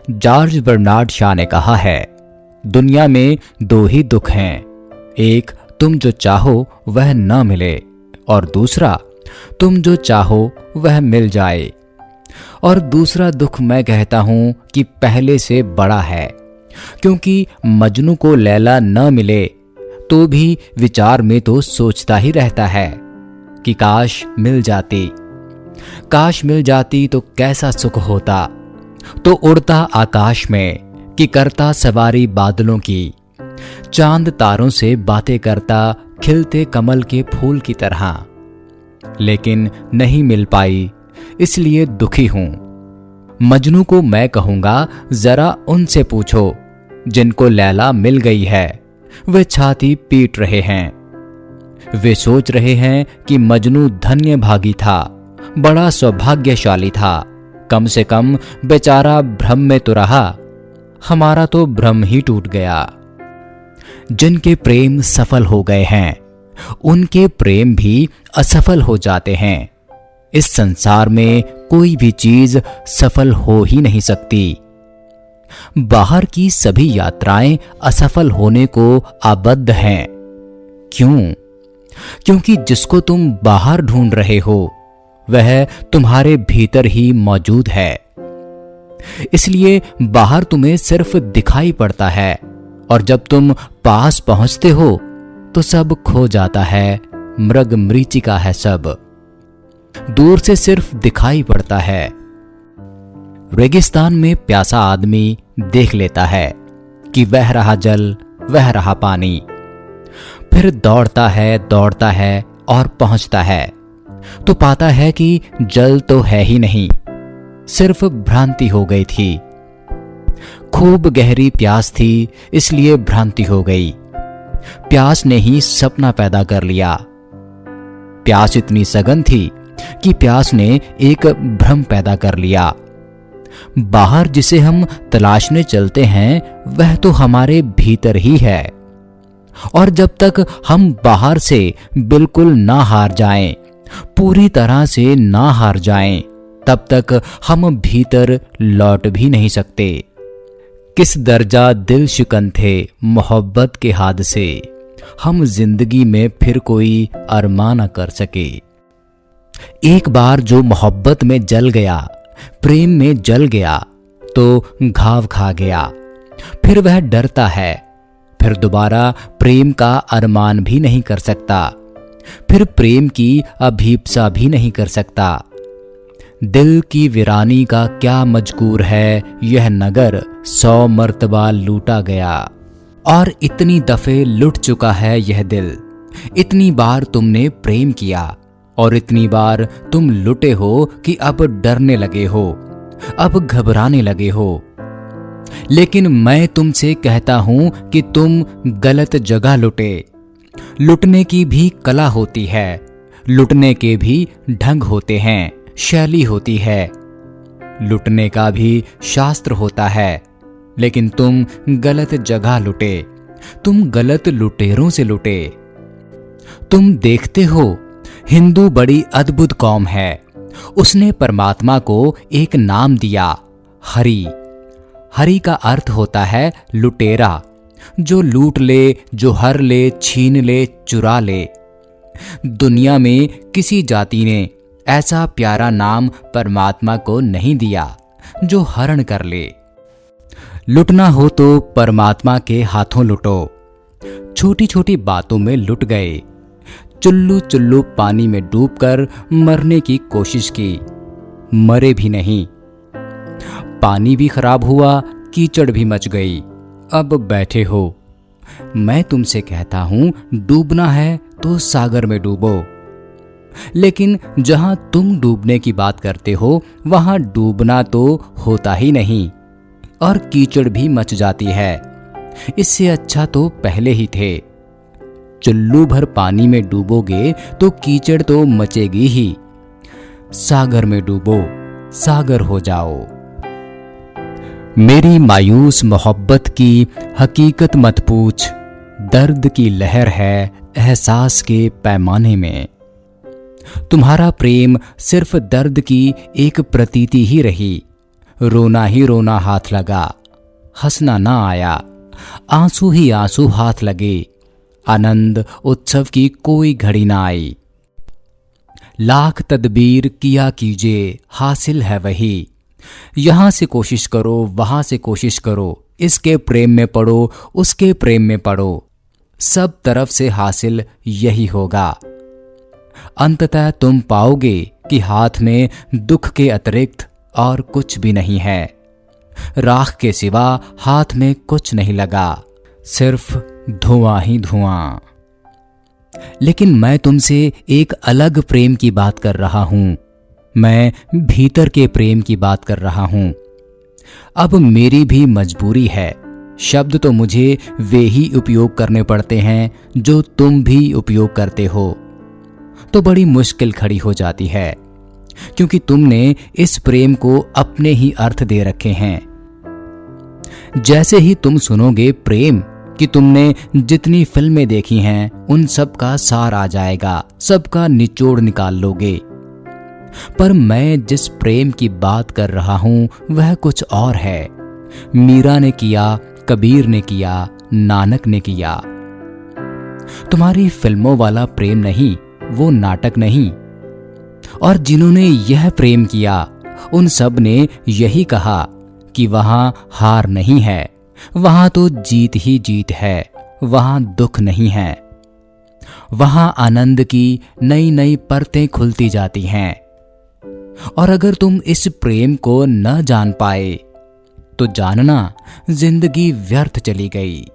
George Bernard Shaw ने कहा है, दुनिया में दो ही दुख हैं, एक तुम जो चाहो वह न मिले और दूसरा तुम जो चाहो वह मिल जाए। और दूसरा दुख मैं कहता हूं कि पहले से बड़ा है, क्योंकि मजनू को लैला न मिले तो भी विचार में तो सोचता ही रहता है कि काश मिल जाती, काश मिल जाती तो कैसा सुख होता। तो उड़ता आकाश में कि करता सवारी बादलों की, चांद तारों से बातें करता खिलते कमल के फूल की तरह। लेकिन नहीं मिल पाई, इसलिए दुखी हूं। मजनू को मैं कहूंगा, जरा उनसे पूछो जिनको लैला मिल गई है, वे छाती पीट रहे हैं। वे सोच रहे हैं कि मजनू धन्य भागी था, बड़ा सौभाग्यशाली था, कम से कम बेचारा भ्रम में तो रहा। हमारा तो भ्रम ही टूट गया। जिनके प्रेम सफल हो गए हैं, उनके प्रेम भी असफल हो जाते हैं। इस संसार में कोई भी चीज सफल हो ही नहीं सकती। बाहर की सभी यात्राएं असफल होने को आबद्ध हैं। क्यों? क्योंकि जिसको तुम बाहर ढूंढ रहे हो वह तुम्हारे भीतर ही मौजूद है। इसलिए बाहर तुम्हें सिर्फ दिखाई पड़ता है, और जब तुम पास पहुंचते हो तो सब खो जाता है, मृग मरीचिका है सब। दूर से सिर्फ दिखाई पड़ता है। रेगिस्तान में प्यासा आदमी देख लेता है कि वह रहा जल, वह रहा पानी। फिर दौड़ता है और पहुंचता है तो पाता है कि जल तो है ही नहीं, सिर्फ भ्रांति हो गई थी। खूब गहरी प्यास थी, इसलिए भ्रांति हो गई। प्यास ने ही सपना पैदा कर लिया। प्यास इतनी सघन थी कि प्यास ने एक भ्रम पैदा कर लिया। बाहर जिसे हम तलाशने चलते हैं वह तो हमारे भीतर ही है, और जब तक हम बाहर से बिल्कुल ना हार जाएं, पूरी तरह से ना हार जाएं, तब तक हम भीतर लौट भी नहीं सकते। किस दर्जा दिल शिकन थे मोहब्बत के हादसे, हम जिंदगी में फिर कोई अरमान न कर सके। एक बार जो मोहब्बत में जल गया, प्रेम में जल गया, तो घाव खा गया। फिर वह डरता है, फिर दोबारा प्रेम का अरमान भी नहीं कर सकता, फिर प्रेम की अभीप्सा भी नहीं कर सकता। दिल की वीरानी का क्या मजकूर है यह नगर, 100 मर्तबा लूटा गया। और इतनी दफे लुट चुका है यह दिल। इतनी बार तुमने प्रेम किया और इतनी बार तुम लुटे हो कि अब डरने लगे हो, अब घबराने लगे हो। लेकिन मैं तुमसे कहता हूं कि तुम गलत जगह लुटे। लुटने की भी कला होती है, लुटने के भी ढंग होते हैं, शैली होती है। लुटने का भी शास्त्र होता है, लेकिन तुम गलत जगह लुटे, तुम गलत लुटेरों से लुटे। तुम देखते हो, हिंदू बड़ी अद्भुत कौम है। उसने परमात्मा को एक नाम दिया, हरि। हरि का अर्थ होता है लुटेरा, जो लूट ले, जो हर ले, छीन ले, चुरा ले। दुनिया में किसी जाति ने ऐसा प्यारा नाम परमात्मा को नहीं दिया जो हरण कर ले। लुटना हो तो परमात्मा के हाथों लुटो। छोटी छोटी बातों में लुट गए। चुल्लू चुल्लू पानी में डूबकर मरने की कोशिश की, मरे भी नहीं। पानी भी खराब हुआ, कीचड़ भी मच गई, अब बैठे हो। मैं तुमसे कहता हूं, डूबना है तो सागर में डूबो। लेकिन जहां तुम डूबने की बात करते हो वहां डूबना तो होता ही नहीं, और कीचड़ भी मच जाती है। इससे अच्छा तो पहले ही थे। चुल्लू भर पानी में डूबोगे तो कीचड़ तो मचेगी ही। सागर में डूबो, सागर हो जाओ। मेरी मायूस मोहब्बत की हकीकत मत पूछ, दर्द की लहर है एहसास के पैमाने में। तुम्हारा प्रेम सिर्फ दर्द की एक प्रतीति ही रही, रोना ही रोना हाथ लगा, हंसना ना आया, आंसू ही आंसू हाथ लगे, आनंद उत्सव की कोई घड़ी ना आई। लाख तदबीर किया कीजिए, हासिल है वही, यहां से कोशिश करो, वहां से कोशिश करो, इसके प्रेम में पड़ो, उसके प्रेम में पड़ो, सब तरफ से हासिल यही होगा। अंततः तुम पाओगे कि हाथ में दुख के अतिरिक्त और कुछ भी नहीं है। राख के सिवा हाथ में कुछ नहीं लगा, सिर्फ धुआं ही धुआं। लेकिन मैं तुमसे एक अलग प्रेम की बात कर रहा हूं, मैं भीतर के प्रेम की बात कर रहा हूं। अब मेरी भी मजबूरी है, शब्द तो मुझे वे ही उपयोग करने पड़ते हैं जो तुम भी उपयोग करते हो, तो बड़ी मुश्किल खड़ी हो जाती है, क्योंकि तुमने इस प्रेम को अपने ही अर्थ दे रखे हैं। जैसे ही तुम सुनोगे प्रेम कि तुमने जितनी फिल्में देखी हैं उन सब का सार आ जाएगा, सबका निचोड़ निकाल लोगे। पर मैं जिस प्रेम की बात कर रहा हूं वह कुछ और है। मीरा ने किया, कबीर ने किया, नानक ने किया। तुम्हारी फिल्मों वाला प्रेम नहीं, वो नाटक नहीं। और जिन्होंने यह प्रेम किया उन सब ने यही कहा कि वहां हार नहीं है, वहां तो जीत ही जीत है, वहां दुख नहीं है, वहां आनंद की नई नई परतें खुलती जाती हैं। और अगर तुम इस प्रेम को न जान पाए तो जानना जिंदगी व्यर्थ चली गई।